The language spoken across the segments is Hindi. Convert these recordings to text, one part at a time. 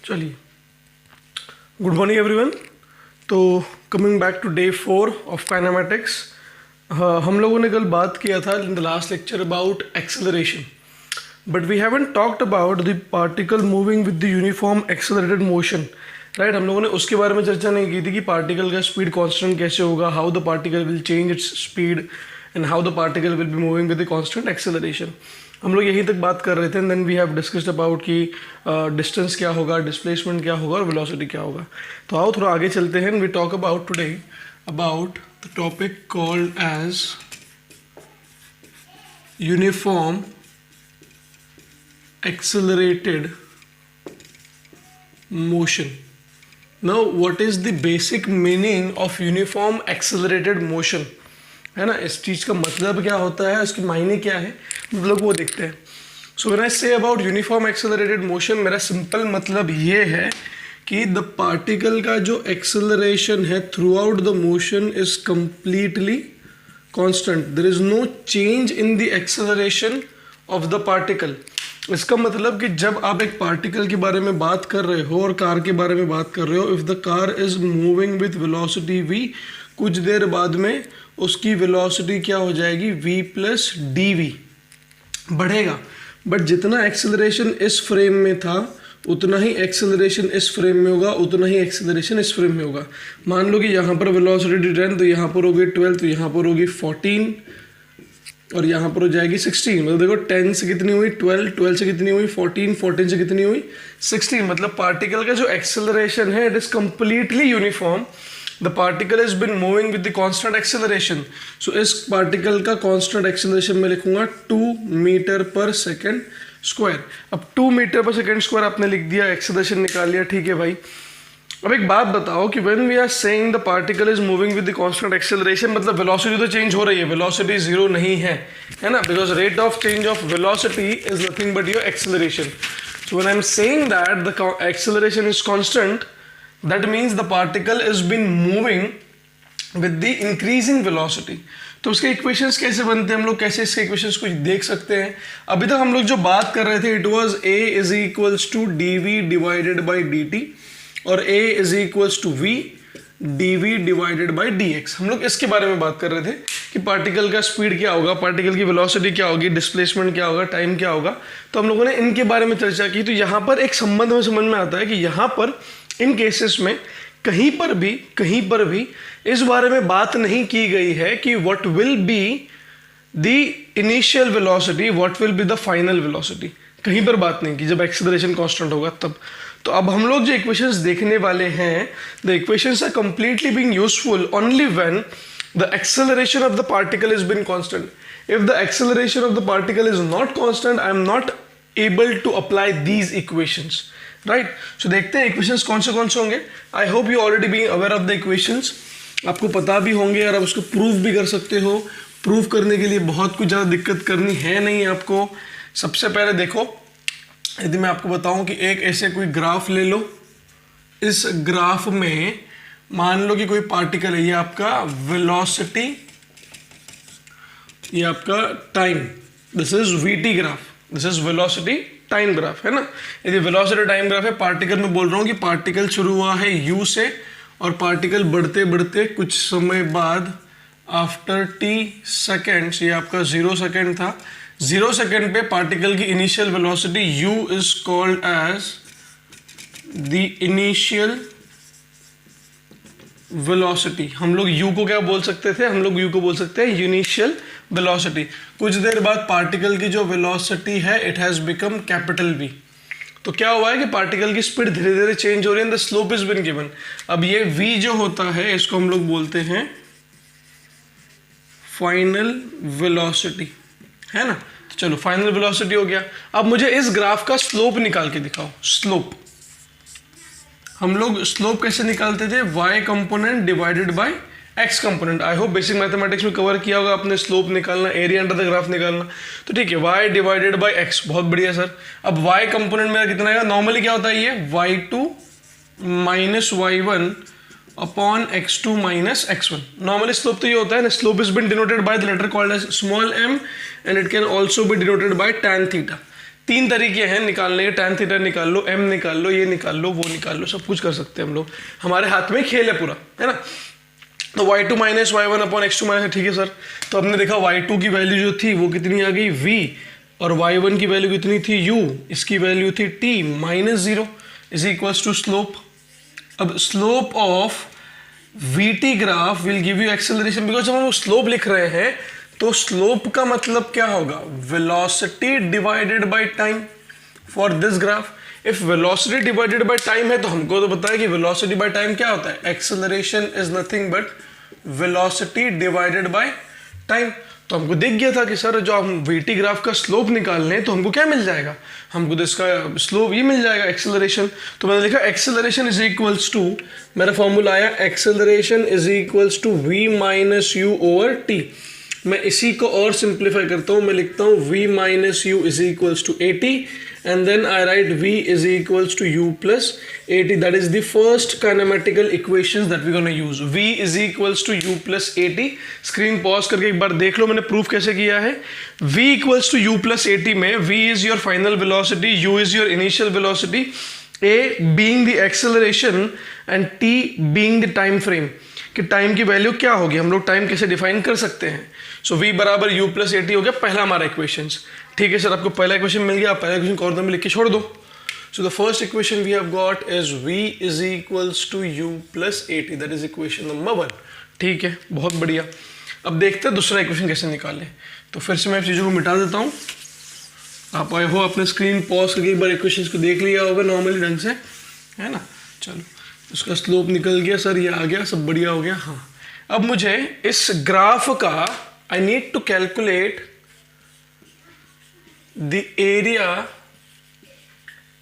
चलिए, गुड मॉर्निंग एवरीवन। तो coming back to day 4 of kinematics, हम लोगों ने कल बात किया था in the last lecture about acceleration, but we haven't talked about the particle moving with the uniform accelerated motion. Right, हम लोगों ने उसके बारे में चर्चा नहीं की थी कि पार्टिकल का स्पीड कांस्टेंट कैसे होगा, how the particle will change its speed and how the particle will be moving with the constant acceleration. हम लोग यहीं तक बात कर रहे थे and then we have discussed about कि डिस्टेंस क्या होगा, डिस्प्लेसमेंट क्या होगा और वेलोसिटी क्या होगा। तो आओ थोड़ा आगे चलते हैं। We talk about today about the topic called as uniform accelerated motion. Now what is the basic meaning of uniform accelerated motion? है ना, इस चीज़ का मतलब क्या होता है, उसके मायने क्या है, हम लोग वो देखते हैं। सो when I say about uniform accelerated motion, मेरा सिंपल मतलब ये है कि द पार्टिकल का जो एक्सेलरेशन है throughout the motion is completely constant. There is no change in the acceleration of the particle. इसका मतलब कि जब आप एक पार्टिकल के बारे में बात कर रहे हो और कार के बारे में बात कर रहे हो, if the car is moving with velocity v, कुछ देर बाद में उसकी वेलोसिटी क्या हो जाएगी, v प्लस डी वी बढ़ेगा। बट जितना एक्सेलरेशन इस फ्रेम में था उतना ही एक्सेलरेशन इस फ्रेम में होगा, उतना ही एक्सेलरेशन इस फ्रेम में होगा। मान लो कि यहाँ पर वेलोसिटी 10, तो यहाँ पर होगी 12, तो यहाँ पर होगी 14 और यहाँ पर हो जाएगी 16। मतलब देखो 10 से कितनी हुई 12, 12 से कितनी हुई 14, 14 से कितनी हुई 16। मतलब पार्टिकल का जो एक्सेलरेशन है it is completely uniform. The particle is been moving with the constant acceleration. So इस पार्टिकल का कांस्टेंट एक्सेलरेशन मैं लिखूंगा 2 मीटर पर सेकेंड स्क्वायर। अब 2 मीटर पर सेकेंड स्क्वायर आपने लिख दिया, एक्सेलरेशन निकाल लिया, ठीक है भाई। अब एक बात बताओ कि when we are saying the particle is moving with the constant acceleration, मतलब वेलोसिटी तो चेंज हो रही है, वेलोसिटी जीरो नहीं है, है ना, because rate of change of velocity is nothing but your acceleration. So when I am saying that the acceleration is constant, that means the particle is been moving with the increasing velocity. तो उसके इक्वेशंस कैसे बनते हैं, हम लोग कैसे इसके इक्वेशंस को देख सकते हैं। अभी तक हम लोग जो बात कर रहे थे it was a is equals to D V divided by D T और a is equals to v dv divided by dx। हम लोग इसके बारे में बात कर रहे थे कि पार्टिकल का स्पीड क्या होगा, पार्टिकल की वेलोसिटी क्या होगी, डिस्प्लेसमेंट क्या होगा, टाइम क्या होगा। तो हम लोगों ने इनके बारे में चर्चा की। तो यहाँ पर एक संबंध में समझ में आता है कि यहाँ पर इन केसेस में कहीं पर भी इस बारे में बात नहीं की गई है कि what will be the initial velocity, what will be the final velocity. कहीं पर बात नहीं की, जब एक्सेलरेशन कांस्टेंट होगा तब। तो अब हम लोग जो इक्वेशंस देखने वाले हैं, the equations are completely being useful only when the acceleration of the particle is been constant. If the acceleration of the particle is not constant, I am not able to apply these equations. Right, so देखते हैं इक्वेशंस कौन से होंगे। I hope you already being aware of the equations, आपको पता भी होंगे और आप उसको प्रूव भी कर सकते हो। प्रूव करने के लिए बहुत कुछ ज़्यादा दिक्कत करनी है नहीं आपको। सबसे पहले देखो, यदि मैं आपको बताऊं कि एक ऐसे कोई ग्राफ ले लो, इस ग्राफ में मान लो कि कोई पार्टिकल है, ये आपका वेलोसिटी, ये आपका time, this is VT graph, this is velocity time graph, है ना। यदि वेलोसिटी टाइम ग्राफ है, पार्टिकल में बोल रहा हूं कि पार्टिकल शुरू हुआ है u से और पार्टिकल बढ़ते बढ़ते कुछ समय बाद आफ्टर t सेकेंड्स, ये आपका 0 सेकेंड था, 0 सेकेंड पे पार्टिकल की initial velocity u is called as the initial velocity. हम लोग u को क्या बोल सकते थे, हम लोग u को बोल सकते हैं इनिशियल वेलोसिटी। कुछ देर बाद पार्टिकल की जो वेलोसिटी है it has become capital V। तो क्या हुआ है कि पार्टिकल की स्पीड धीरे धीरे चेंज हो रही है, the slope is been given. अब ये v जो होता है इसको हम लोग बोलते हैं फाइनल वेलोसिटी, है ना। तो चलो फाइनल वेलोसिटी हो गया। अब मुझे इस ग्राफ का स्लोप निकाल के दिखाओ। स्लोप, हम लोग स्लोप कैसे निकालते थे, y component divided by x component. I hope basic mathematics में कवर किया होगा आपने, स्लोप निकालना, एरिया अंडर द ग्राफ निकालना। तो ठीक है, y डिवाइडेड बाय x, बहुत बढ़िया सर। अब y कंपोनेंट मेरा कितना आएगा, नॉर्मली क्या होता है ये y2 minus y1 upon x2 minus x1। Normally slope तो ये होता है ना, slope is been denoted by the letter called as small m and it can also be denoted by tan theta. 3 तरीके हैं निकालने के, tan थीटा निकाल लो, m निकाल लो, ये निकाल लो, वो निकाल लो, सब कुछ कर सकते हैं हम लोग, हमारे हाथ में खेल है पूरा, है ना। तो y2 minus y1 upon x2 minus, ठीक है सर। तो हमने देखा y2 की वैल्यू जो थी वो कितनी आ गई v, और y1 की वैल्यू कितनी थी u, इसकी वैल्यू थी t minus 0 is equals to slope. अब slope of vt graph will give you acceleration, because जब हम स्लोप लिख रहे हैं तो स्लोप का मतलब क्या होगा, velocity divided by time for this graph. If velocity divided by time है तो हमको तो पता है कि वेलोसिटी बाय टाइम क्या होता है, acceleration is nothing but velocity divided by time. तो हमको दिख गया था कि सर जो हम वीटी ग्राफ का स्लोप निकाल लें तो हमको क्या मिल जाएगा, हमको तो इसका स्लोप ये मिल जाएगा, एक्सेलरेशन। तो मैंने लिखा एक्सेलरेशन इज इक्वल्स टू, मेरा फॉर्मूला आया acceleration is equals to v minus U over T. मैं इसी को और सिंप्लीफाई करता हूँ, मैं लिखता हूँ v minus U is equals to A T, and then I write v is equals to u plus at. That is the first kinematical equations that we're going to use. v is equals to u plus at. Screen pause करके एक बार देख लो मैंने प्रूफ कैसे किया है। v equals to u plus at में v is your final velocity, u is your initial velocity, a being the acceleration and t being the time frame, कि टाइम की वैल्यू क्या होगी, हम लोग टाइम कैसे डिफाइन कर सकते हैं। सो v बराबर u प्लस ए टी हो गया पहला हमारा इक्वेशंस। ठीक है सर, आपको पहला इक्वेशन मिल गया, आप पहला इक्वेशन कॉर्नर में लिख के छोड़ दो। So the first equation we have got is v is equals to u plus A T, that is equation number 1। ठीक है, बहुत बढ़िया। अब देखते हैं दूसरा इक्वेशन कैसे निकालें। तो फिर से मैं चीज़ों को मिटा देता हूँ। आप आए हो अपने स्क्रीन पॉज करके एक बार इक्वेशन को देख लिया होगा नॉर्मली ढंग से, है ना। चलो, उसका स्लोप निकल गया सर, ये आ गया, सब बढ़िया हो गया। हाँ, अब मुझे इस ग्राफ का I need to calculate the area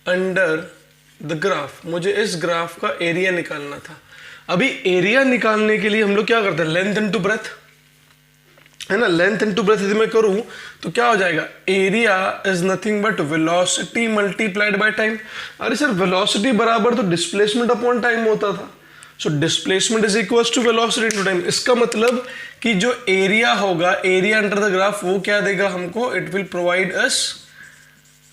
under the graph. मुझे इस ग्राफ का एरिया निकालना था। अभी एरिया निकालने के लिए हम लोग क्या करते हैं, लेंथ इनटू ब्रेथ, है ना। लेंथ इनटू ब्रेथ यदि मैं करूं तो क्या हो जाएगा, area is nothing but velocity multiplied by time. अरे सर, वेलोसिटी बराबर तो डिस्प्लेसमेंट अपॉन टाइम होता था। So displacement is equals to velocity into time. इसका मतलब कि जो एरिया होगा, एरिया अंडर द ग्राफ, वो क्या देगा हमको, it will provide us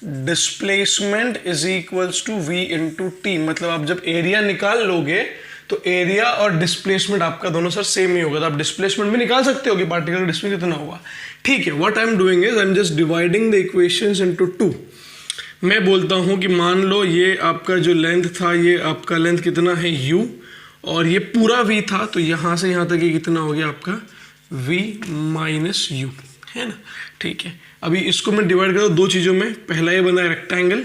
displacement is equals to v into T. मतलब आप जब एरिया निकाल लोगे तो एरिया और डिस्प्लेसमेंट आपका दोनों सर सेम ही होगा। तो आप डिस्प्लेसमेंट भी निकाल सकते हो कि पार्टिकल डिस्प्लेसमेंट कितना होगा। ठीक है, what I am doing is I am just dividing the equations into 2। मैं बोलता हूं कि मान लो ये आपका जो लेंथ था, ये आपका लेंथ कितना है u, और ये पूरा v था, तो यहां से यहां तक ये कितना हो गया आपका v माइनस यू, है ना। ठीक है, अभी इसको मैं डिवाइड कर दो चीज़ों में। पहला ये बना रेक्टेंगल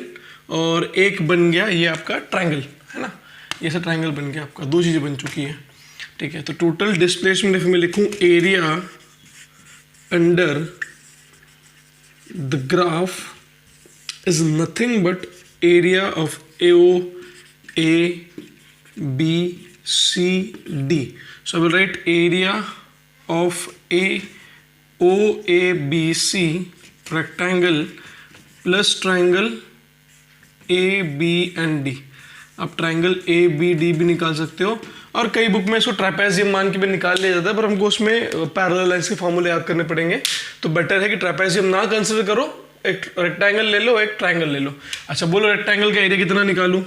और एक बन गया ये आपका ट्रायंगल, है ना। ये सब ट्रायंगल बन गया आपका, दो चीज़ें बन चुकी हैं। ठीक है, तो टोटल डिस्प्लेसमेंट इफ मैं लिखूं area under the graph is nothing but area of AO A B C D. So I will write area of AO A B C rectangle plus triangle A B and D. आप ट्राइंगल ए बी डी भी निकाल सकते हो, और कई बुक में इसको ट्रेपेजियम मान के भी निकाल लिया जाता है, पर हमको उसमें पैरेलल लाइंस के फॉर्मूले याद करने पड़ेंगे। तो बेटर है कि ट्रेपेजियम ना कंसिडर करो, एक रेक्टेंगल ले लो, एक ट्राइंगल ले लो। अच्छा बोलो, रेक्टेंगल का एरिया कितना निकालूं,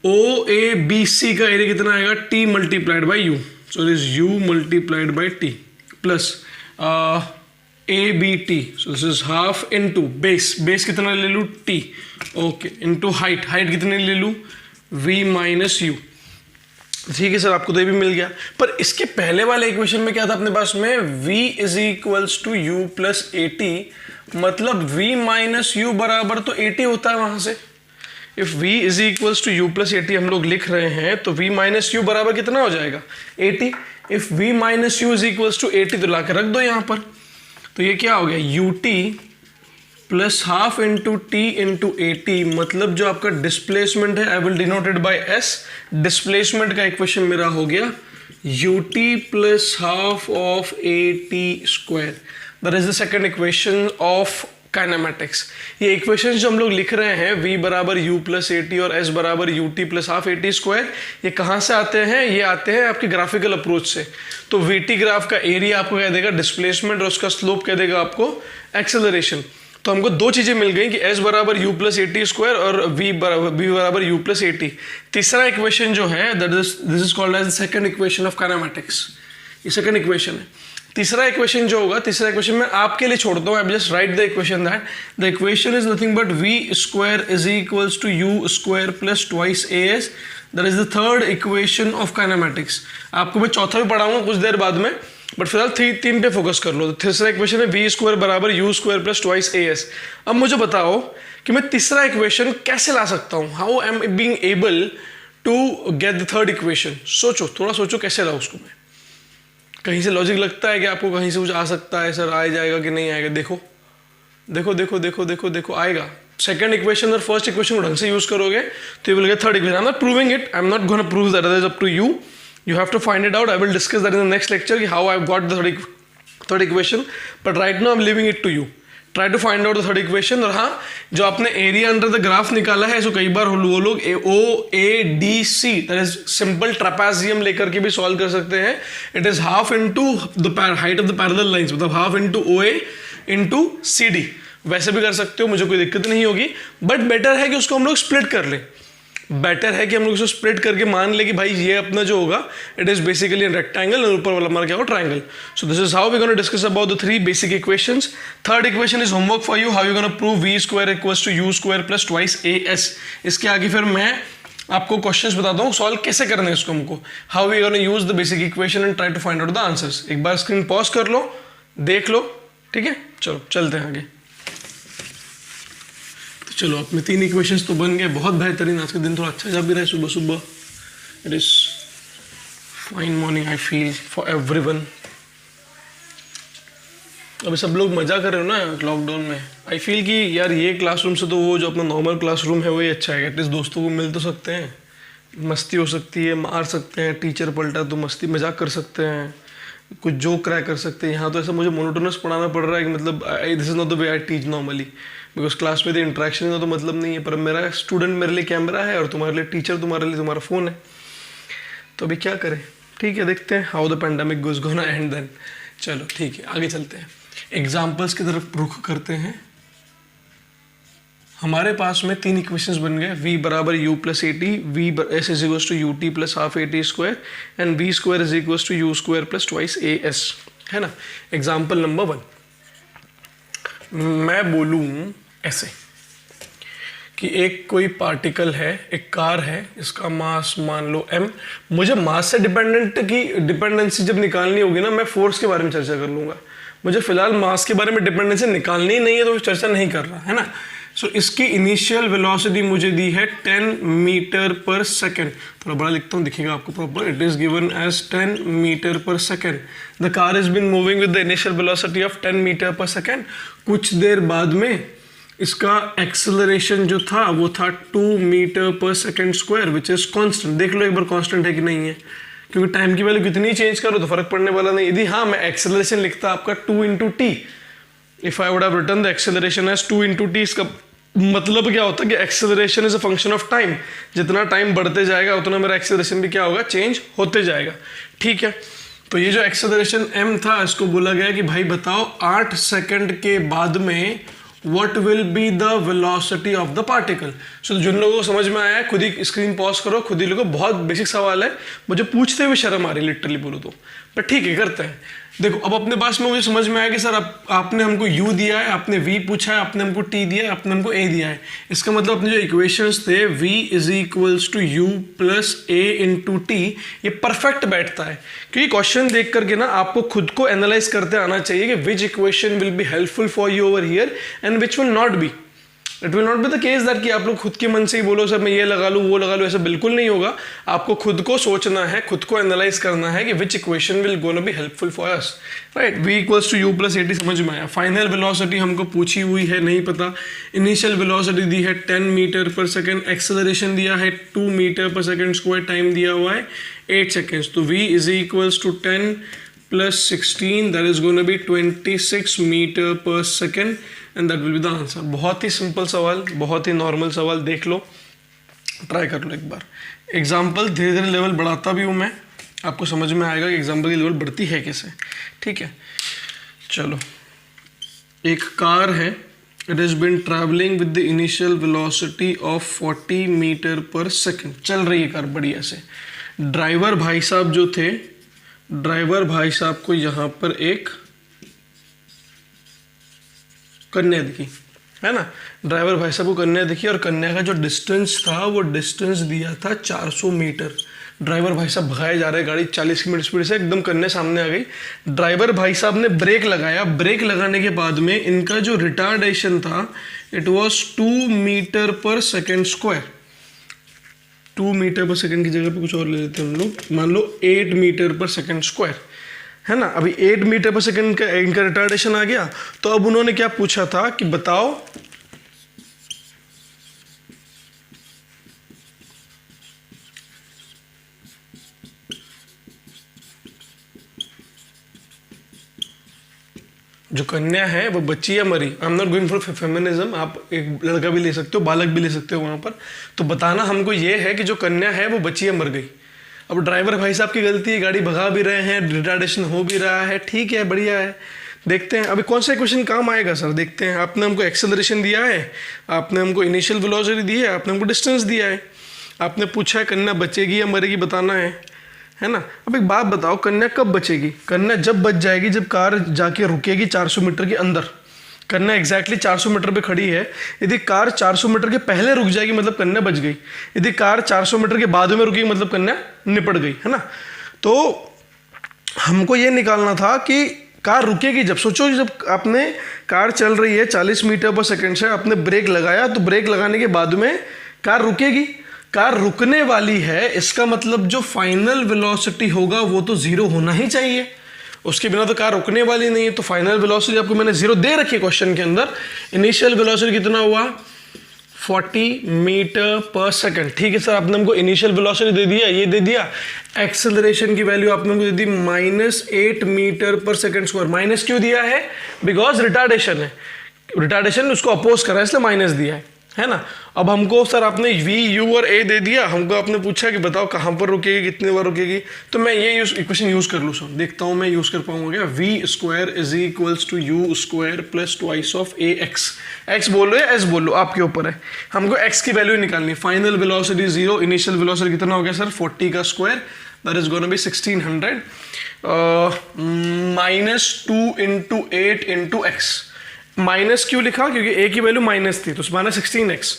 ओ ए बी सी का एरिया कितना आएगा, T multiplied by U. So it is U multiplied by T plus A B T. So this is half into base, base कितना ले लूँ T, okay, into height, height कितने ले लूँ v माइनस यू। ठीक है सर, आपको तो ये भी मिल गया। पर इसके पहले वाले इक्वेशन में क्या था अपने पास में, v is equals to U plus A T, मतलब v माइनस यू बराबर तो ए टी होता है वहां से। If v is equals to U plus A T हम लोग लिख रहे हैं तो v माइनस यू बराबर कितना हो जाएगा, A T. If v minus U is equals to A T तो ला के रख दो यहाँ पर। तो ये क्या हो गया, you T plus half into T into A T, मतलब जो आपका डिस्प्लेसमेंट है I will denoted by S. Displacement का इक्वेशन मेरा हो गया you T plus half of A T square. That is the second equation of kinematics. ये इक्वेशन जो हम लोग लिख रहे हैं v बराबर u प्लस ए टी और s बराबर you T plus half A T square, ये कहाँ से आते हैं, ये आते हैं आपके ग्राफिकल अप्रोच से। तो वी टी ग्राफ का एरिया आपको कह देगा डिस्प्लेसमेंट और उसका स्लोप कह देगा आपको एक्सेलरेशन। तो हमको दो चीज़ें मिल गई कि s बराबर u plus A T square और v बराबर u प्लस ए टी। तीसरा इक्वेशन जो है this is called as the second equation of kinematics, ये सेकंड इक्वेशन है। तीसरा इक्वेशन जो होगा, तीसरा इक्वेशन मैं आपके लिए छोड़ता हूँ, I just write the equation that the equation is nothing but v square is equals to u square plus twice as, that is the third equation of kinematics. आपको मैं चौथा भी पढ़ाऊंगा कुछ देर बाद में, बट फिलहाल तीन पे फोकस कर लो। तो तीसरा इक्वेशन है v स्क्वायर बराबर u square plus twice as। अब मुझे बताओ कि मैं तीसरा इक्वेशन कैसे ला सकता हूँ, how I am being able to get the third equation. सोचो, थोड़ा सोचो कैसे लाऊं उसको मैं। कहीं से लॉजिक लगता है कि आपको कहीं से कुछ आ सकता है, सर आ जाएगा कि नहीं आएगा? देखो देखो देखो देखो देखो देखो आएगा। सेकंड इक्वेशन और फर्स्ट इक्वेशन को ढंग से यूज करोगे तो you will get third equation. I am not proving it, I am not gonna prove that, it is up to you, you have to find it out. I will discuss that in the next lecture how I've got the third equation, but right now I'm leaving it to you. Try to find out the third equation। और हाँ, जो आपने एरिया अंडर द ग्राफ निकाला है, इसको कई बार वो लोग OADC that is simple trapezium लेकर के भी सॉल्व कर सकते हैं। It is half into the height of the parallel lines, मतलब half into OA into CD। वैसे भी कर सकते हो, मुझे कोई दिक्कत नहीं होगी, बट बेटर है कि उसको हम लोग स्प्लिट कर लें। बेटर है कि हम लोग इसको स्प्लिट करके मान ले कि भाई ये अपना जो होगा इट इज बेसिकली रेक्टेंगल और ऊपर वाला हमारा क्या होगा, triangle. So this is how we gonna discuss about the three basic equations. Third equation is homework for you, how you gonna prove v square equals to u square plus twice as। इसके आगे फिर मैं आपको क्वेश्चंस बताता हूँ सॉल्व कैसे करना है इसको हमको, how we gonna use the basic equation and try to find out the answers. एक बार स्क्रीन पॉज कर लो, देख लो, ठीक है? चलो चलते हैं आगे। चलो अपने तीन इक्वेशंस तो बन गए, बहुत बेहतरीन। आज का दिन थोड़ा अच्छा जा भी रहा है, सुबह सुबह। It is fine morning I feel for everyone. अभी सब लोग मजा कर रहे हो ना लॉकडाउन में। आई फील कि यार ये क्लासरूम से तो वो जो अपना नॉर्मल क्लासरूम है वही अच्छा है। एटलीस्ट दोस्तों को मिल तो सकते हैं, मस्ती हो सकती है, मार सकते हैं, टीचर पलटा तो मस्ती मजाक कर सकते हैं, कुछ जोक क्रैक कर सकते हैं। यहाँ तो ऐसा मुझे मोनोटोनस पढ़ाना पड़ रहा है कि मतलब this is not the way I teach normally, because class में तो इंटरेक्शन का तो मतलब नहीं है। पर मेरा स्टूडेंट मेरे लिए कैमरा है और तुम्हारे लिए टीचर, तुम्हारे लिए तुम्हारा फ़ोन है। तो अभी क्या करें? ठीक है, देखते हैं how the pandemic goes gonna end then. चलो ठीक है, आगे चलते हैं, एग्जाम्पल्स की तरफ रुख करते हैं। हमारे पास में तीन इक्वेशंस बन गए, v बराबर u plus A T, V S is equals to U T plus half A T square and v square is equals to U square plus twice as, है ना। एग्जाम्पल नंबर 1, मैं बोलूँ ऐसे कि एक कोई पार्टिकल है, एक कार है, इसका मास मान लो m। मुझे मास से डिपेंडेंसी जब निकालनी होगी ना, मैं फोर्स के बारे में चर्चा कर लूँगा। मुझे फिलहाल मास के बारे में डिपेंडेंसी निकालनी ही नहीं है, तो चर्चा नहीं कर रहा है ना। सो इसकी इनिशियल वेलोसिटी मुझे दी है 10 मीटर पर सेकेंड। थोड़ा बड़ा लिखता हूँ, दिखेगा आपको proper. It is given as 10 metre per second. The car is been moving with the initial velocity of 10 metre per second. कुछ देर बाद में इसका एक्सेलरेशन जो था वो था 2 metre per second square, which is constant. देख लो एक बार कॉन्स्टेंट है कि नहीं है, क्योंकि टाइम की वैल्यू कितनी चेंज करो तो फर्क पड़ने वाला नहीं। यदि हाँ मैं एक्सेलरेशन लिखता आपका 2 into T, if I would have written the acceleration as 2 into T, इसका मतलब क्या होता है कि acceleration is a function of time. जितना टाइम बढ़ते जाएगा उतना मेरा एक्सेलरेशन भी क्या होगा, चेंज होते जाएगा। ठीक है, तो ये जो एक्सेलरेशन m था, इसको बोला गया कि भाई बताओ 8 सेकंड के बाद में what will be the velocity of the particle। सो जिन लोगों को समझ में आया है खुद ही स्क्रीन पॉज करो, खुद ही लोगों, बहुत बेसिक सवाल है, मुझे पूछते हुए शर्म आ रही लिटरली बोलो तो, पर ठीक है करते हैं। देखो अब अपने पास में मुझे समझ में आया कि सर आपने हमको u दिया है, आपने v पूछा है, आपने हमको t दिया है, आपने हमको a दिया है। इसका मतलब अपने जो इक्वेशंस थे v is equals to u plus a into T, ये परफेक्ट बैठता है। क्योंकि क्वेश्चन देख करके ना आपको खुद को एनालाइज करते आना चाहिए कि which equation will be helpful for you over here and which will not be. It will not be the case that कि आप लोग खुद के मन से ही बोलो सर मैं ये लगा लूँ वो लगा लूँ, ऐसा बिल्कुल नहीं होगा। आपको खुद को सोचना है, खुद को एनालाइज करना है कि which equation will gonna be helpful for us, right. v equals to U plus A T समझ में आया। फाइनल वेलोसिटी हमको पूछी हुई है, नहीं पता। इनिशियल वेलोसिटी दी है 10 मीटर पर सेकेंड, एक्सेलरेशन दिया है 2 metre per second square, time दिया हुआ है 8 सेकेंड्स। तो v is equals to 10 plus 16 that is gonna be 26 metre per second and that will be the answer. बहुत ही सिंपल सवाल, बहुत ही नॉर्मल सवाल, देख लो, ट्राई कर लो एक बार। एग्जाम्पल धीरे धीरे लेवल बढ़ाता भी हूँ मैं, आपको समझ में आएगा कि एग्जाम्पल की लेवल बढ़ती है कैसे। ठीक है, चलो एक कार है, it has been travelling with the initial velocity of 40 metre per second. चल रही है कार बढ़िया से। ड्राइवर भाई साहब जो थे, ड्राइवर भाई साहब को यहाँ पर एक कन्या दिखी, है ना। ड्राइवर भाई साहब को कन्या दिखी और कन्या का जो डिस्टेंस था वो डिस्टेंस दिया था 400 मीटर। ड्राइवर भाई साहब भगाए जा रहे, गाड़ी 40 की स्पीड से, एकदम कन्या सामने आ गई। ड्राइवर भाई साहब ने ब्रेक लगाया, ब्रेक लगाने के बाद में इनका जो रिटार्डेशन था it was 2 metre per second square. 2 metre per second की जगह पे कुछ और ले लेते हैं हम लोग, मान लो 8 मीटर पर सेकेंड स्क्वायर, है ना। अभी 8 मीटर पर सेकेंड का इनका रिटार्डेशन आ गया। तो अब उन्होंने क्या पूछा था कि बताओ जो कन्या है वो बच्ची या मरी। आई am not going for feminism, आप एक लड़का भी ले सकते हो, बालक भी ले सकते हो वहां पर। तो बताना हमको ये है कि जो कन्या है वो बच्ची या मर गई। अब ड्राइवर भाई साहब की गलती है, गाड़ी भगा भी रहे हैं, रिटार्डेशन हो भी रहा है, ठीक है, बढ़िया है। देखते हैं अभी कौन सा क्वेश्चन काम आएगा सर, देखते हैं। आपने हमको एक्सेलरेशन दिया है, आपने हमको इनिशियल वेलोसिटी दी है, आपने हमको डिस्टेंस दिया है, आपने पूछा है कन्या बचेगी या मरेगी, बताना है ना। अब एक बात बताओ, कन्या कब बचेगी? कन्या जब बच जाएगी जब कार जाके रुकेगी 400 मीटर के अंदर। कन्या एग्जैक्टली 400 मीटर पे खड़ी है। यदि कार 400 मीटर के पहले रुक जाएगी मतलब कन्या बच गई। यदि कार 400 मीटर के बाद में रुकेगी मतलब कन्या निपट गई, है ना। तो हमको ये निकालना था कि कार रुकेगी जब। सोचो जब आपने कार चल रही है 40 मीटर पर सेकेंड से, आपने ब्रेक लगाया, तो ब्रेक लगाने के बाद में कार रुकेगी। कार रुकने वाली है, इसका मतलब जो फाइनल वेलोसिटी होगा वो तो 0 होना ही चाहिए, उसके बिना तो कार रुकने वाली नहीं है। तो फाइनल वेलोसिटी आपको मैंने 0 दे रखी है क्वेश्चन के अंदर। इनिशियल वेलोसिटी कितना हुआ? 40 मीटर पर सेकेंड। ठीक है सर, आपने हमको इनिशियल वेलोसिटी दे दिया, ये दे दिया। एक्सेलरेशन की वैल्यू आपने हमको दे दी -8 metre per second square. Minus क्यों दिया है? बिकॉज रिटार्डेशन है, रिटार्डेशन उसको अपोज कर रहा है इसलिए माइनस दिया है ना। अब हमको सर आपने V, U और A दे दिया, हमको आपने पूछा कि बताओ कहाँ पर रुकेगी, कितने बार रुकेगी। तो मैं ये इक्वेशन यूज कर लूँ सर, देखता हूँ मैं यूज कर पाऊंगा क्या। V square is equals to U square plus twice of AX। X बोल लो या S बोल लो, आपके ऊपर है। हमको X की वैल्यू निकालनी है। फाइनल वेलोसिटी 0, इनिशियल वेलोसिटी कितना हो गया सर? 40 का square, that is gonna B 1600 -2 into 8 into x. Minus क्यों लिखा? क्योंकि A की वैल्यू माइनस थी, तो माइनस 16x।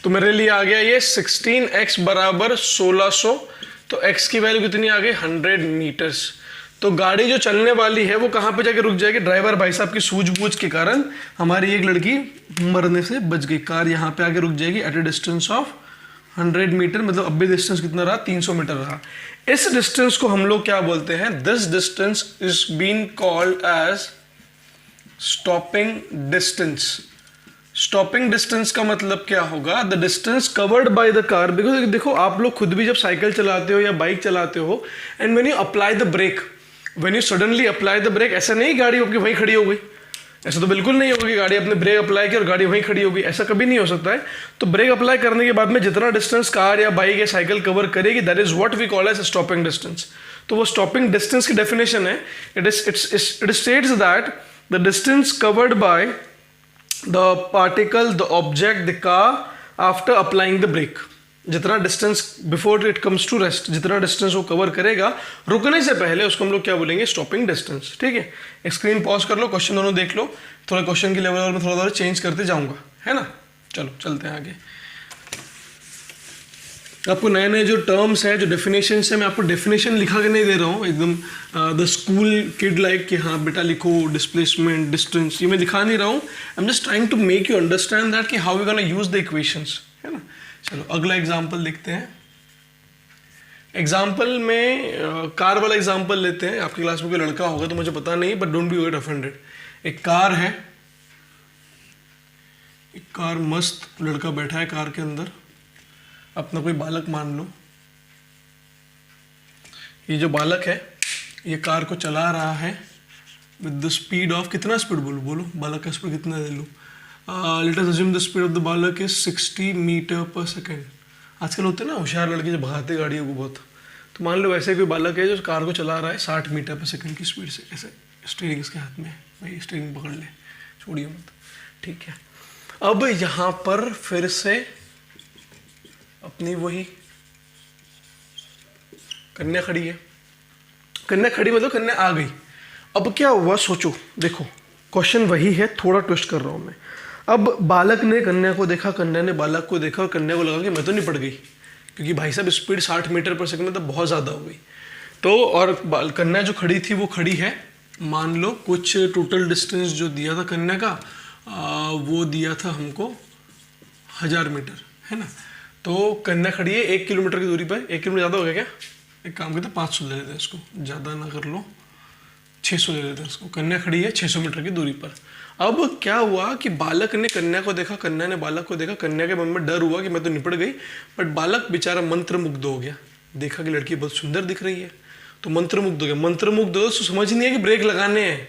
तो मेरे लिए आ गया ये 16x बराबर 1600। तो x की वैल्यू कितनी आ गई? 100 मीटर्स। तो गाड़ी जो चलने वाली है वो कहाँ पे जाके रुक जाएगी? ड्राइवर भाई साहब की सूझबूझ के कारण हमारी एक लड़की मरने से बच गई। कार यहाँ पे आके रुक जाएगी at a distance of 100 metre. मतलब अब भी डिस्टेंस कितना रहा? 300 मीटर रहा। इस डिस्टेंस को हम लोग क्या बोलते हैं? This distance is been called as stopping distance. Stopping distance का मतलब क्या होगा? The distance covered by the car. Because देखो आप लोग खुद भी जब साइकिल चलाते हो या बाइक चलाते हो, and when you apply the brake, when you suddenly apply the brake, ऐसा नहीं गाड़ी आपकी वहीं खड़ी हो गई, ऐसा तो बिल्कुल नहीं होगा कि गाड़ी अपने ब्रेक अप्लाई की और गाड़ी वहीं खड़ी होगी, ऐसा कभी नहीं हो सकता है। तो ब्रेक अप्लाई करने के बाद में जितना डिस्टेंस कार या बाइक या साइकिल कवर करेगी, that is what we call as stopping distance. तो वो स्टॉपिंग डिस्टेंस की डेफिनेशन है, it states that the distance covered by the particle, the object, the car after applying the brake। जितना distance before it comes to rest, जितना डिस्टेंस वो कवर करेगा रुकने से पहले, उसको हम लोग क्या बोलेंगे? Stopping distance. ठीक है, एक स्क्रीन पॉज कर लो, क्वेश्चन दोनों देख लो। थोड़ा क्वेश्चन की लेवल और मैं थोड़ा चेंज करते जाऊंगा, है ना। चलो चलते हैं आगे। आपको नए नए जो टर्म्स है, जो डेफिनेशन है, मैं आपको डेफिनेशन लिखा के नहीं दे रहा हूँ एकदम द स्कूल किड लाइक कि हाँ बेटा लिखो डिस्प्लेसमेंट, डिस्टेंस, ये मैं दिखा नहीं रहा हूँ। I am just trying to make you understand that कि how we gonna use the equations, है ना। चलो अगला एग्जाम्पल देखते हैं। एग्जाम्पल में कार वाला एग्जाम्पल लेते हैं। आपकी क्लास में कोई लड़का होगा तो मुझे पता नहीं, but don't be get offended. एक कार है, एक कार, मस्त लड़का बैठा है कार के अंदर, अपना कोई बालक मान लो। ये जो बालक है ये कार को चला रहा है विद द स्पीड ऑफ, कितना स्पीड बोलो बालक का स्पीड कितना ले लो? Let us assume the speed of the बालक इज 60 मीटर पर सेकेंड। आजकल होते हैं ना होशियार लड़के जो भगाते गाड़ियों को बहुत, तो मान लो वैसे कोई बालक है जो कार को चला रहा है 60 मीटर पर सेकेंड की स्पीड से। ऐसे स्टीयरिंग इसके हाथ में है, भाई स्टीयरिंग पकड़ ले, छोड़िए मत, ठीक है। अब यहां पर फिर से अपनी वही कन्या खड़ी है, कन्या खड़ी मतलब कन्या आ गई। अब क्या हुआ सोचो, देखो क्वेश्चन वही है, थोड़ा ट्विस्ट कर रहा हूं मैं। अब बालक ने कन्या को देखा, कन्या ने बालक को देखा, और कन्या को लगा कि मैं तो नहीं पड़ गई, क्योंकि भाई साहब स्पीड 60 मीटर पर सेकंड में तो बहुत ज़्यादा हो गई। तो और कन्या जो खड़ी थी वो खड़ी है, मान लो कुछ टोटल डिस्टेंस जो दिया था कन्या का वो दिया था हमको 1000 मीटर, है ना। तो कन्या खड़ी है 1 किलोमीटर की दूरी पर। 1 किलोमीटर ज़्यादा हो गया क्या? एक काम करते हैं 500 ले लेते हैं इसको, ज़्यादा ना कर लो, 600 ले लेते हैं इसको। कन्या खड़ी है 600 मीटर की दूरी पर। अब क्या हुआ कि बालक ने कन्या को देखा, कन्या ने बालक को देखा। कन्या के मन में डर हुआ कि मैं तो निपट गई, बट बालक बेचारा मंत्रमुग्ध हो गया, देखा कि लड़की बहुत सुंदर दिख रही है, तो मंत्रमुग्ध हो गया। मंत्रमुग्ध हो तो समझ नहीं है कि ब्रेक लगाने हैं,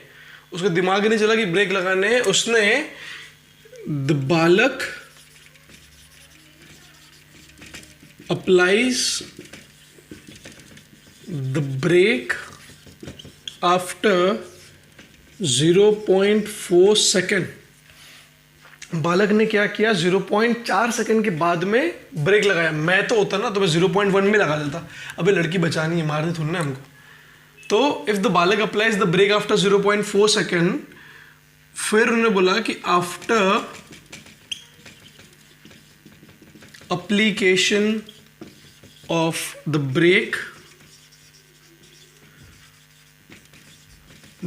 उसका दिमाग ही नहीं चला कि ब्रेक लगाने हैं। उसने द बालक applies the brake after 0.4 second. बालक ने क्या किया, 0.4 सेकेंड के बाद में ब्रेक लगाया। मैं तो होता ना तो मैं 0.1 में लगा देता, अबे लड़की बचानी है, मारनी थोड़ी ना हमको। तो इफ द बालक applies the brake after 0.4 second, फिर उन्होंने बोला कि after application of the brake,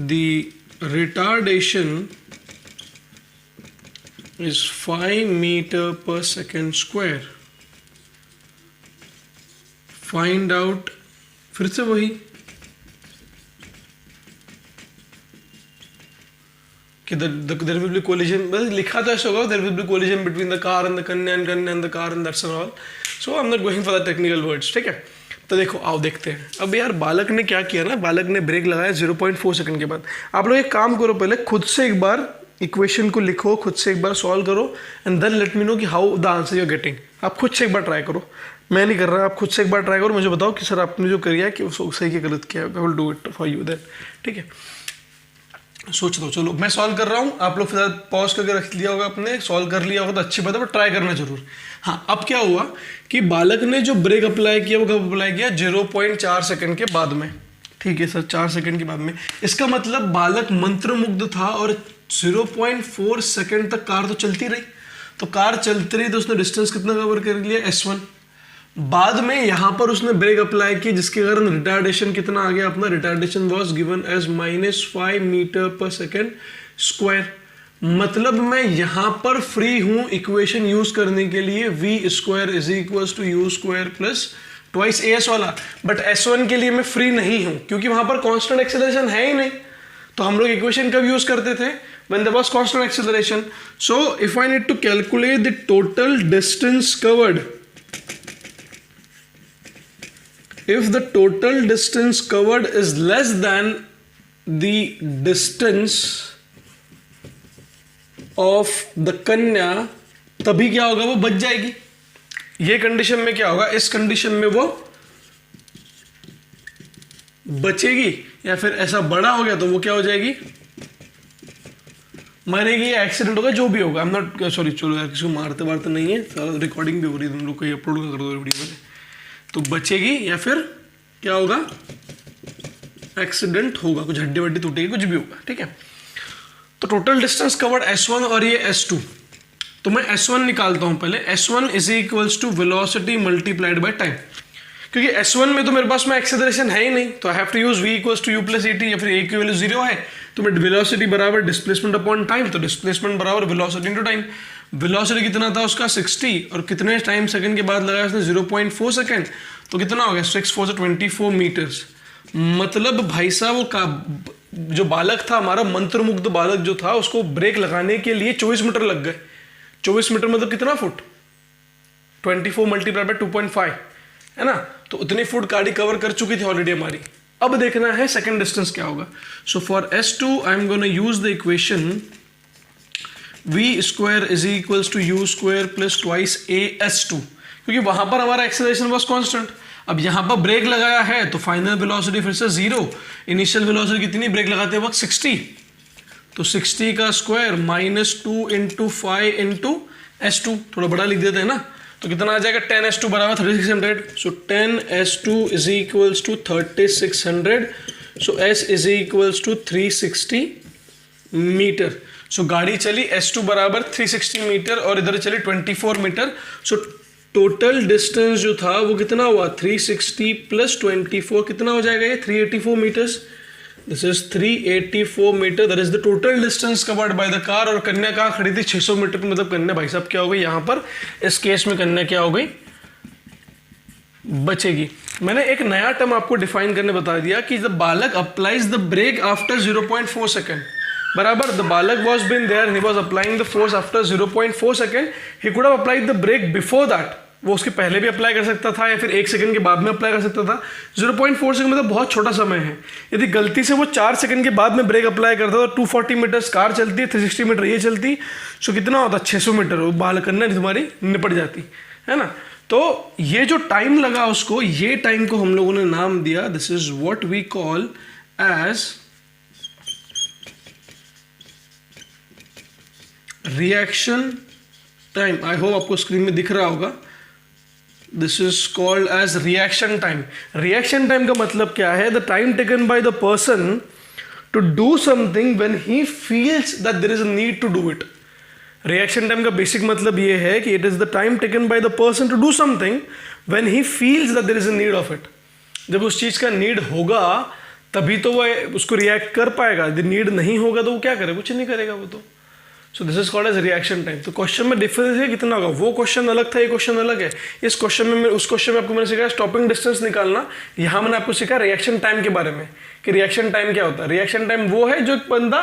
the retardation is 5 meter per second square. Find out, फिर से वही कि there will be collision, बस लिखा तो ऐसा होगा, there will be collision between the car and the kanya and the car and that's and all. So I'm not going for the technical words, ठीक है। तो देखो आओ देखते हैं। अब यार बालक ने क्या किया ना, बालक ने ब्रेक लगाया 0.4 सेकंड के बाद। आप लोग एक काम करो, पहले खुद से एक बार इक्वेशन को लिखो, खुद से एक बार सॉल्व करो and then let me know कि how the answer you are getting. आप खुद से एक बार ट्राई करो, मैं नहीं कर रहा, आप खुद से एक बार ट्राई करो, मुझे बताओ कि सर आपने जो किया है कि सही क्या गलत किया है। I will do it for you then, ठीक है। सोच दो, चलो मैं सॉल्व कर रहा हूँ, आप लोग फिलहाल पॉज करके रख लिया होगा, आपने सॉल्व कर लिया होगा तो अच्छी बात है, बट ट्राई करना जरूर। हाँ, अब क्या हुआ कि बालक ने जो ब्रेक अप्लाई किया वो कब अप्लाई किया, 0.4 सेकंड के बाद में, ठीक है सर, 4 सेकंड के बाद में। इसका मतलब बालक मंत्रमुग्ध था और 0.4 सेकंड तक कार तो चलती रही। तो कार चलती रही तो उसने डिस्टेंस कितना कवर कर लिया, S1। बाद में यहां पर उसने ब्रेक अप्लाई की जिसके कारण रिटार्डेशन कितना आ गया अपना, retardation was given as -5 metre per second square. मतलब मैं यहां पर फ्री हूं इक्वेशन यूज करने के लिए, v square is equals to u square plus twice as वाला, बट S1 के लिए मैं फ्री नहीं हूं क्योंकि वहां पर कांस्टेंट एक्सेलरेशन है ही नहीं। तो हम लोग इक्वेशन कब यूज करते थे, when there was constant acceleration. So if I need to calculate the total distance covered, if the total distance covered is less than the distance of the कन्या, तभी क्या होगा, वो बच जाएगी। ये कंडीशन में क्या होगा, इस कंडीशन में वो बचेगी, या फिर ऐसा बड़ा हो गया तो वो क्या हो जाएगी, मरेगी या एक्सीडेंट होगा, जो भी होगा। आई एम नॉट सॉरी, चलो यार किसी को मारते वारते नहीं है, सारा रिकॉर्डिंग भी हो रही है, तुम लोग को अपलोड कर दो वीडियो में, तो बचेगी या फिर क्या होगा, एक्सीडेंट होगा, कुछ हड्डी वड्डी टूटेगी, कुछ भी होगा, ठीक है। तो टोटल डिस्टेंस कवर्ड S1 और ये S2, तो मैं S1 निकालता हूं पहले। S1 is equals to velocity multiplied by time, क्योंकि S1 में तो मेरे पास में एक्सेलरेशन है ही नहीं, तो I have to use v equals to u plus at, या फिर a की वैल्यू 0 है तो मैं वेलोसिटी बराबर डिस्प्लेसमेंट अपॉन टाइम, तो डिस्प्लेसमेंट बराबर वेलोसिटी इनटू टाइम। वेलोसिटी कितना था उसका 60, और कितने टाइम सेकंड के बाद लगाया उसने 0.4 सेकंड, तो कितना हो गया 6 4 24 मीटर्स। मतलब भाई साहब वो का जो बालक था हमारा, मंत्रमुग्ध बालक जो था, उसको ब्रेक लगाने के लिए 24 मीटर लग गए। 24 मीटर मतलब कितना फुट, 24 मल्टीप्लाई बाय 2.5 है ना, तो उतनी फुट गाड़ी कवर कर चुकी थी ऑलरेडी हमारी। अब देखना है सेकंड डिस्टेंस क्या होगा। So for S2 I am gonna use the equation v square is equals to u square plus twice as2, क्योंकि वहां पर हमारा एक्सेलरेशन वाज कांस्टेंट। अब यहां पर ब्रेक लगाया है तो फाइनल वेलोसिटी फिर से 0, इनिशियल वेलोसिटी कितनी ब्रेक लगाते वक्त 60, तो 60 का स्क्वायर -2 इंटू 5 इंटू S2, थोड़ा बड़ा लिख देते हैं ना, तो कितना आ जाएगा 10S2 बराबर 3600। So 10S2 is equals to 3600। So S is equals to 360 metre. So गाड़ी चली S2 बराबर 360 मीटर और इधर चली 24 मीटर। सो टोटल डिस्टेंस जो था वो कितना हुआ, 360 प्लस 24 कितना हो जाएगा ये 384 metres. This is 384 metre, that is the total distance covered by the car. और कन्या कहाँ खड़ी थी, 600 मीटर। मतलब कन्या भाई साहब क्या हो गई यहाँ पर, इस केस में कन्या क्या हो गई, बचेगी। मैंने एक नया टर्म आपको डिफाइन करने बता दिया कि द बालक applies the brake after 0.4 second बराबर। द बालक was been there, he was applying the force after 0.4 second, he could have applied the brake before that. वो उसके पहले भी अप्लाई कर सकता था या फिर 1 सेकंड के बाद में अप्लाई कर सकता था। 0.4 सेकंड मतलब बहुत छोटा समय है। यदि गलती से वो 4 सेकंड के बाद में ब्रेक अप्लाई करता तो 240 मीटर कार चलती है, 360 मीटर ये चलती, सो कितना होता 600 मीटर, वो बाल करना तुम्हारी निपट जाती है ना। तो ये जो टाइम लगा उसको, ये टाइम को हम लोगों ने नाम दिया, this is what we call as reaction time. I hope आपको स्क्रीन में दिख रहा होगा। This is called as reaction time. Reaction time का मतलब क्या है, the time taken by the person to do something when he feels that there is a need to do it. Reaction time का बेसिक मतलब ये है कि it is the time taken by the person to do something when he feels that there is a need of it. जब उस चीज का नीड होगा तभी तो वह उसको रिएक्ट कर पाएगा, यदि नीड नहीं होगा तो वो क्या करेगा, कुछ नहीं करेगा वो तो। So this is called as reaction time. तो क्वेश्चन में डिफरेंस है कितना होगा, वो क्वेश्चन अलग था, ये क्वेश्चन अलग है। इस क्वेश्चन में उस क्वेश्चन में आपको मैंने सिखाया स्टॉपिंग डिस्टेंस निकालना, यहाँ मैंने आपको सिखाया रिएक्शन टाइम के बारे में कि रिएक्शन टाइम क्या होता है। रिएक्शन टाइम वो है जो एक बंदा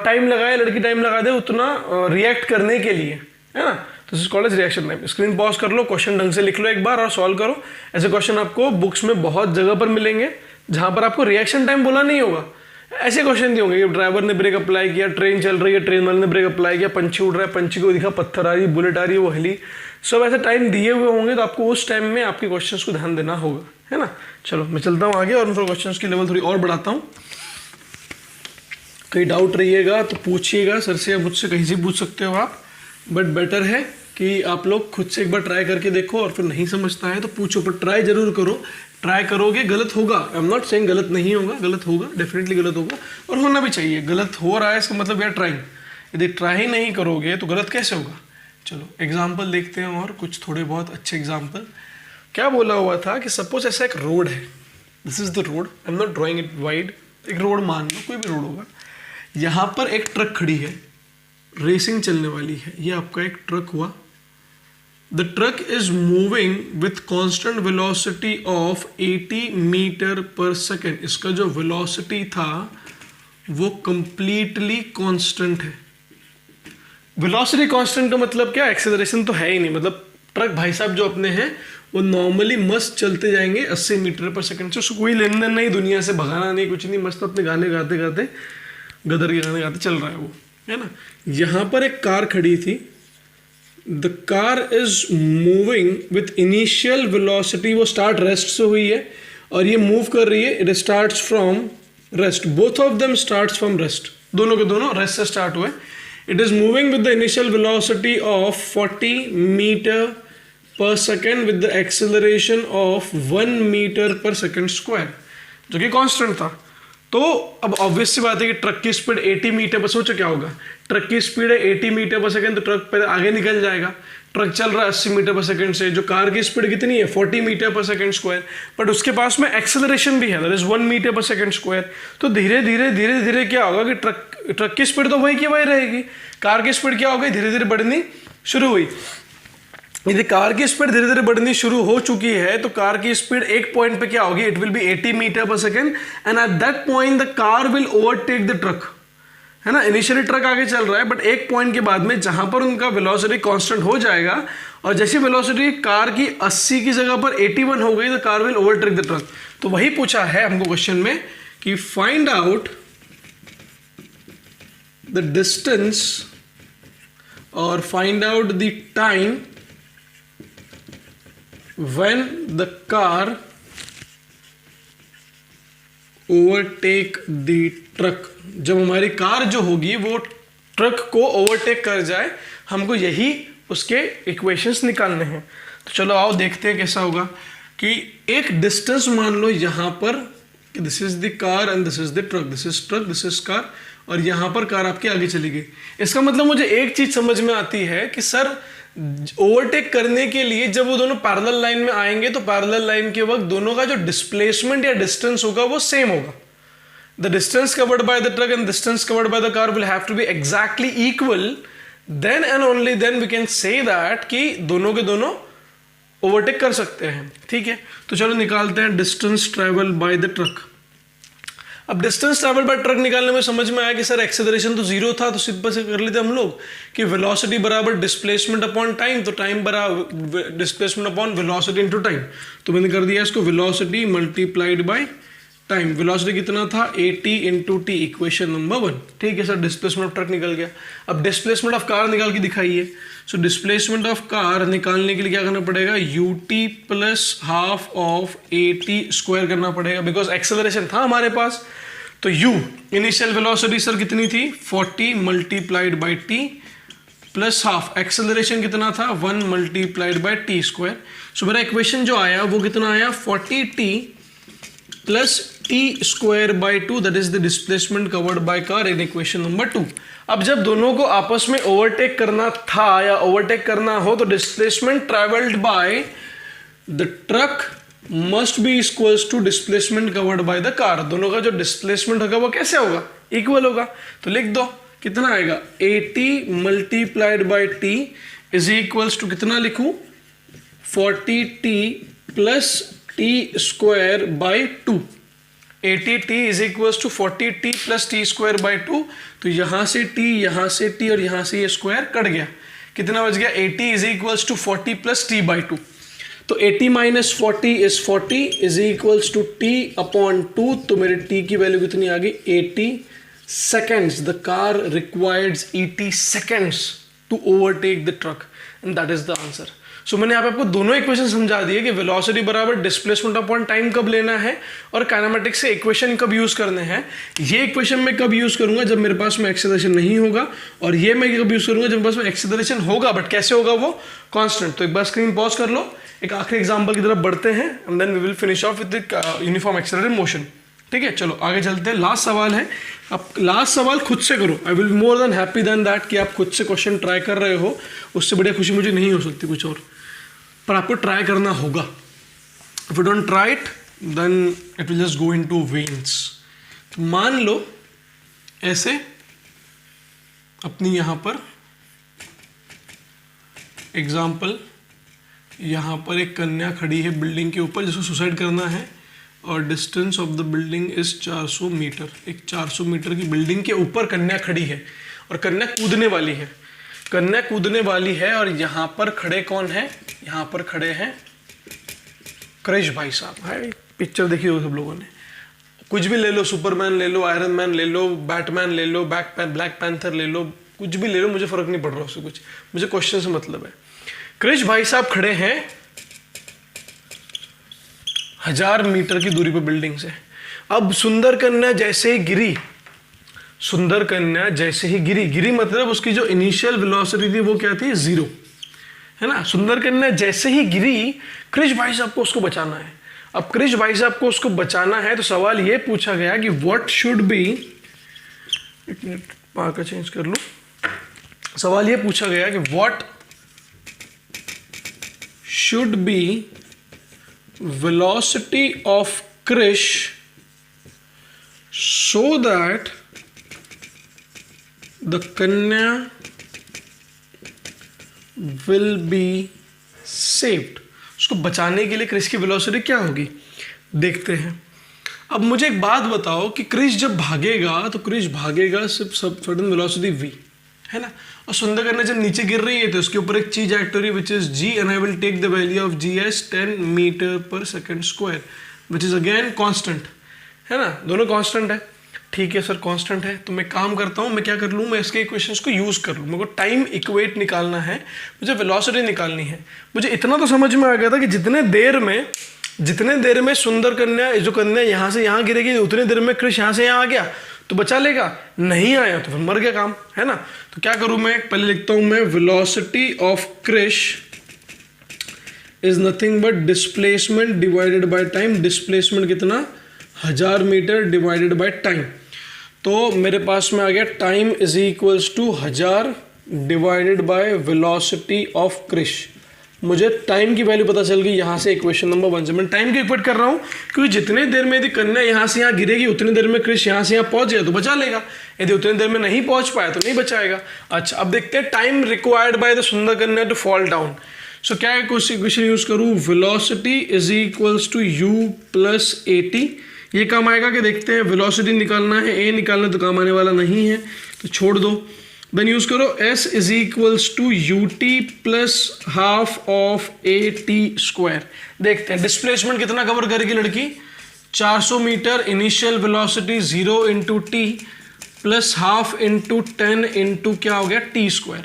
टाइम लगाए, लड़की टाइम लगा दे उतना रिएक्ट करने के लिए, है ना। तो this is called as reaction time. Screen pause कर लो, क्वेश्चन ढंग से लिख लो एक बार और सॉल्व करो। ऐसे क्वेश्चन आपको बुक्स में बहुत जगह पर मिलेंगे जहाँ पर आपको रिएक्शन टाइम बोला नहीं होगा। ऐसे क्वेश्चन नहीं होंगे कि ड्राइवर ने ब्रेक अप्लाई किया, ट्रेन चल रही है, ट्रेन वाले ने ब्रेक अप्लाई किया, पंछी उड़ रहा है, पंछी को दिखा पत्थर आ रही है, बुलेट आ रही है, वो हिली। सब ऐसे टाइम दिए हुए होंगे तो आपको उस टाइम में आपके क्वेश्चंस को ध्यान देना होगा, है ना। चलो मैं चलता हूँ आगे और मैं थोड़ा क्वेश्चंस की लेवल थोड़ी और बढ़ाता हूँ। कहीं डाउट रहिएगा तो पूछिएगा सर से या मुझसे, कहीं से पूछ सकते हो आप, बट बेटर है कि आप लोग खुद से एक बार ट्राई करके देखो और फिर नहीं समझता है तो पूछो, पर ट्राई जरूर करो। ट्राई करोगे, गलत होगा, आई एम नॉट सेइंग गलत नहीं होगा, गलत होगा, डेफिनेटली गलत होगा और होना भी चाहिए। गलत हो रहा है इसका मतलब यार ट्राइंग, यदि ट्राई नहीं करोगे तो गलत कैसे होगा। चलो एग्जाम्पल देखते हैं और कुछ थोड़े बहुत अच्छे एग्जाम्पल। क्या बोला हुआ था कि सपोज ऐसा एक रोड है, this is the road, I am not drawing it wide, एक रोड मान लो, कोई भी रोड होगा। यहाँ पर एक ट्रक खड़ी है, रेसिंग चलने वाली है, ये आपका एक ट्रक हुआ। The truck is moving with constant velocity of 80 metre per second. इसका जो velocity था वो completely constant है। velocity constant का मतलब क्या, एक्सेलरेशन तो है ही नहीं। मतलब ट्रक भाई साहब जो अपने हैं वो नॉर्मली मस्त चलते जाएंगे 80 मीटर पर सेकेंड से, उसको कोई लेन देन नहीं, दुनिया से भगाना नहीं, कुछ नहीं, मस्त अपने गाने गाते गाते, गदर के गाने गाते चल रहा है वो, है ना। यहाँ पर एक कार खड़ी थी, the car is moving with initial velocity, वो स्टार्ट रेस्ट से हुई है और ये मूव कर रही है, it starts from rest, both of them starts from rest, दोनों के दोनों रेस्ट से स्टार्ट हुए। It is moving with the initial velocity of 40 metre per second with the acceleration of 1 metre per second square, जो कि कांस्टेंट था। तो अब ऑब्वियस सी बात है कि ट्रक की स्पीड 80 मीटर पर, सोचो क्या होगा, ट्रक की स्पीड है 80 मीटर पर सेकंड, तो ट्रक पहले आगे निकल जाएगा। ट्रक चल रहा है 80 मीटर पर सेकंड से, जो कार की स्पीड कितनी है 40 मीटर पर सेकंड स्क्वायर, बट उसके पास में एक्सेलरेशन भी है, दैट इज 1 मीटर पर सेकंड स्क्वायर। तो धीरे धीरे धीरे धीरे क्या होगा कि ट्रक की स्पीड तो वही की वही रहेगी, कार की स्पीड क्या हो गई, धीरे धीरे बढ़नी शुरू हुई। यदि कार की स्पीड धीरे धीरे बढ़नी शुरू हो चुकी है तो कार की स्पीड एक पॉइंट पे क्या होगी, it will be 80 metre per second and at that point the car will overtake the truck, है ना। इनिशियली ट्रक आगे चल रहा है बट एक पॉइंट के बाद में जहां पर उनका वेलोसिटी कांस्टेंट हो जाएगा और जैसी वेलोसिटी कार की 80 की जगह पर 81 हो गई, the car will overtake the truck. तो वही पूछा है हमको क्वेश्चन में कि फाइंड आउट द डिस्टेंस और find out the time when the car overtake the truck, जब हमारी कार जो होगी वो ट्रक को ओवरटेक कर जाए, हमको यही उसके इक्वेशंस निकालने हैं। तो चलो आओ देखते हैं कैसा होगा कि एक डिस्टेंस मान लो यहाँ पर, this is the car and this is the truck, this is truck, this is car, और यहाँ पर कार आपके आगे चली गई। इसका मतलब मुझे एक चीज समझ में आती है कि सर ओवरटेक करने के लिए जब वो दोनों पैरेलल लाइन में आएंगे तो पैरेलल लाइन के वक्त दोनों का जो डिस्प्लेसमेंट या डिस्टेंस होगा वो सेम होगा। The distance covered by the truck and distance covered by the car will have to be exactly equal, then and only then we can say that कि दोनों के दोनों ओवरटेक कर सकते हैं। ठीक है, तो चलो निकालते हैं distance travel by the truck. अब डिस्टेंस ट्रैवल बाय ट्रक निकालने में समझ में आया कि सर एक्सेलरेशन तो जीरो था, तो सिंपल से कर लेते हम लोग कि वेलोसिटी बराबर डिस्प्लेसमेंट अपॉन टाइम, तो टाइम बराबर displacement upon velocity into time. तो मैंने कर दिया इसको velocity multiplied by time. Velocity कितना था 80 इंटू टी, इक्वेशन नंबर 1। ठीक है सर, डिस्प्लेसमेंट ऑफ ट्रक निकल गया। अब डिस्प्लेसमेंट ऑफ कार निकाल के दिखाइए। सो डिस्प्लेसमेंट ऑफ कार निकालने के लिए क्या करना पड़ेगा, ut plus half of 80 square करना पड़ेगा, बिकॉज एक्सेलरेशन था हमारे पास। तो u इनिशियल वेलोसिटी सर कितनी थी 40 multiplied by T plus half, acceleration कितना था 1 मल्टीप्लाइड बाई टी स्क्वायर। सो मेरा इक्वेशन जो आया वो कितना आया 40t plus t square by 2, that is the displacement covered by car in equation number 2। अब जब दोनों को आपस में ओवरटेक करना था या ओवरटेक करना हो तो displacement travelled by the truck must be equals to displacement covered by the car. दोनों का जो डिस्प्लेसमेंट होगा वो कैसे होगा, इक्वल होगा। तो लिख दो कितना आएगा 80 multiplied by t is equals to कितना लिखूं 40t plus t square by 2। 80t is equals to 40t plus t square by 2। तो यहां से t, यहां से t और यहां से ये स्क्वायर कट गया, कितना बच गया 80 is equals to 40 plus t by 2। तो 80 minus 40 is 40 is equals to t upon 2। तो मेरे t की वैल्यू कितनी आ गई 80 seconds. The car requires 80 seconds to overtake the truck and that is the answer. So मैंने यहाँ पे आपको दोनों इक्वेशन समझा दिए कि वेलोसिटी बराबर डिस्प्लेसमेंट अपॉन टाइम कब लेना है और काइनेमेटिक्स से इक्वेशन कब यूज करने हैं। ये इक्वेशन मैं कब यूज करूंगा जब मेरे पास में एक्सेलरेशन नहीं होगा, और ये मैं कब यूज करूंगा जब मेरे पास में एक्सेलरेशन होगा, बट कैसे होगा वो कांस्टेंट। तो एक बार स्क्रीन पॉज कर लो, एक आखिरी एग्जांपल की तरफ बढ़ते हैं and then we will finish off with the uniform accelerated motion. ठीक है, चलो आगे चलते हैं। लास्ट सवाल है, अब लास्ट सवाल खुद से करो। I will be more than happy than that कि आप खुद से क्वेश्चन ट्राई कर रहे हो, उससे बढ़िया खुशी मुझे नहीं हो सकती कुछ और, पर आपको ट्राई करना होगा। If you don't try it then it will just go into veins. तो मान लो ऐसे अपनी यहाँ पर एग्जाम्पल, यहाँ पर एक कन्या खड़ी है बिल्डिंग के ऊपर जिसको सुसाइड करना है, और distance of the building is 400 metre. एक 400 मीटर की बिल्डिंग के ऊपर कन्या खड़ी है और कन्या कूदने वाली है, कन्या कूदने वाली है। और यहाँ पर खड़े कौन है, यहाँ पर खड़े हैं क्रिश भाई साहब। है पिक्चर देखी हो सब लोगों ने, कुछ भी ले लो, सुपरमैन ले लो, आयरन मैन ले लो, बैटमैन ले लो, ब्लैक पैंथर ले लो, कुछ भी ले लो, मुझे फर्क नहीं पड़ रहा उससे कुछ, मुझे क्वेश्चन से मतलब है। क्रिश भाई साहब खड़े हैं 1000 मीटर की दूरी पर बिल्डिंग से। अब सुंदर कन्या जैसे ही गिरी, सुंदर कन्या जैसे ही गिरी मतलब उसकी जो इनिशियल वेलोसिटी थी वो क्या थी 0, है ना। सुंदर कन्या जैसे ही गिरी, क्रिश भाई साहब को उसको बचाना है। अब क्रिश भाई साहब को उसको बचाना है तो सवाल ये पूछा गया कि व्हाट शुड बी, एक मिनट मार्कर चेंज कर लूं। सवाल ये पूछा गया कि what should be velocity of Krish so that the Kanya will be saved। उसको बचाने के लिए क्रिश की वेलोसिटी क्या होगी देखते हैं। अब मुझे एक बात बताओ कि क्रिश जब भागेगा तो क्रिश भागेगा सिर्फ सडन वेलोसिटी v, है ना। और सुंदर कन्या जब नीचे गिर रही है तो उसके ऊपर एक चीज एक्ट हो रही है which is g, and I will take the value of g as 10 metre per second square which is again constant, है ना। दोनों कांस्टेंट है। ठीक है सर कांस्टेंट है, तो मैं काम करता हूँ, मैं क्या कर लूँ, मैं इसके इक्वेशंस को यूज कर लूँ। मेरे को टाइम इक्वेट निकालना है, मुझे वेलोसिटी निकालनी है। मुझे इतना तो समझ में आ गया था कि जितने देर में जितने देर में सुंदर कन्या जो कन्या यहाँ से यहाँ गिरेगी उतने देर में कृष यहाँ से यहाँ आ गया तो बचा लेगा, नहीं आया तो फिर मर गया काम, है ना। तो क्या करूँ मैं, पहले लिखता हूँ मैं velocity of Krish is nothing but displacement divided by time. Displacement कितना, 1000 मीटर डिवाइडेड बाय टाइम। तो मेरे पास में आ गया time is equals to 1000 divided by velocity of Krish. मुझे टाइम की वैल्यू पता चल गई यहाँ से इक्वेशन नंबर 1 से। मैं टाइम की इक्वेट कर रहा हूँ क्योंकि जितने देर में यदि कन्या यहाँ से यहाँ गिरेगी उतनी देर में कृष यहाँ से यहाँ पहुँच गया तो बचा लेगा, यदि उतनी देर में नहीं पहुँच पाया तो नहीं बचाएगा। अच्छा, अब देखते हैं टाइम रिक्वायर्ड बाय द सुंदर कन्या टू फॉल डाउन। सो क्या इक्वेशन यूज करूँ, velocity is equals to u plus AT। ये काम आएगा कि देखते हैं, वेलोसिटी निकालना है, a निकालना तो काम आने वाला नहीं है तो छोड़ दो। देन यूज करो s is equals to ut plus half of AT square. देखते हैं डिस्प्लेसमेंट कितना कवर करेगी लड़की, 400 metre, initial velocity 0 into t plus half into 10 into क्या हो गया t स्क्वायर।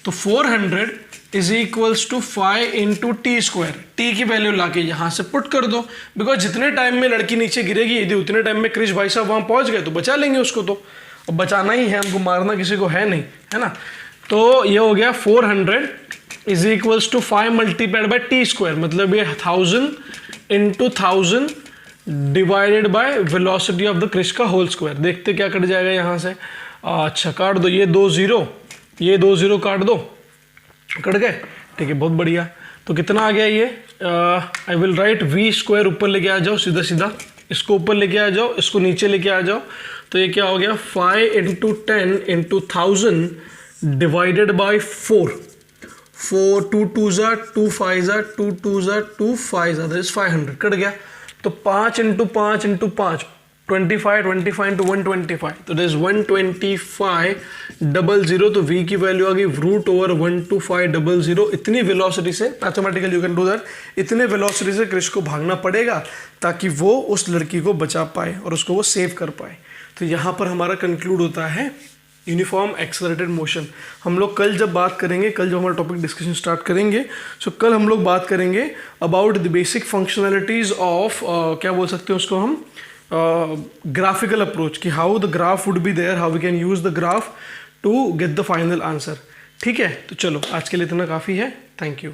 तो 400 is equals to 5 into t square. T की वैल्यू लाके यहाँ से पुट कर दो, बिकॉज जितने टाइम में लड़की नीचे गिरेगी यदि उतने टाइम में कृष भाई साहब वहाँ पहुँच गए तो बचा लेंगे उसको। तो अब बचाना ही है हमको, मारना किसी को है नहीं, है ना। तो ये हो गया 400 is equals to 5 multiplied by T square, मतलब ये 1000 into 1000 divided by velocity of the Krish का होल स्क्वायर। देखते क्या कट जाएगा यहाँ से। अच्छा काट दो, ये 2 0, ये 2 0 काट दो, कट गए, ठीक है, बहुत बढ़िया। तो कितना आ गया ये, I will write v square, ऊपर लेके आ जाओ सीधा सीधा, इसको ऊपर लेके आ जाओ, इसको नीचे लेके आ जाओ। तो ये क्या हो गया, 5 इंटू 10 इंटू 1000 डिवाइडेड बाई 4, 4 2 2 ज़ा 2 5 ज़ा 2 2 ज़ा 2 5 ज़ा, दैट इज 500, कट गया। तो 5 इंटू 5 इंटू 5 25 25 इंटू 125, तो दैट इज 12500। तो v की वैल्यू आ गई √12500। इतनी वेलोसिटी से, mathematical you can do that, इतने वेलोसिटी से कृष को भागना पड़ेगा ताकि वो उस लड़की को बचा पाए और उसको वो सेव कर पाए। तो यहाँ पर हमारा कंक्लूड होता है यूनिफॉर्म एक्सेलरेटेड मोशन। हम लोग कल जब बात करेंगे, कल जब हमारा टॉपिक डिस्कशन स्टार्ट करेंगे, सो कल हम लोग बात करेंगे about the basic functionalities of क्या बोल सकते हैं उसको हम, graphical approach, कि how the graph would be there, how we can use the graph to get the final answer। ठीक है, तो चलो आज के लिए इतना काफ़ी है, थैंक यू।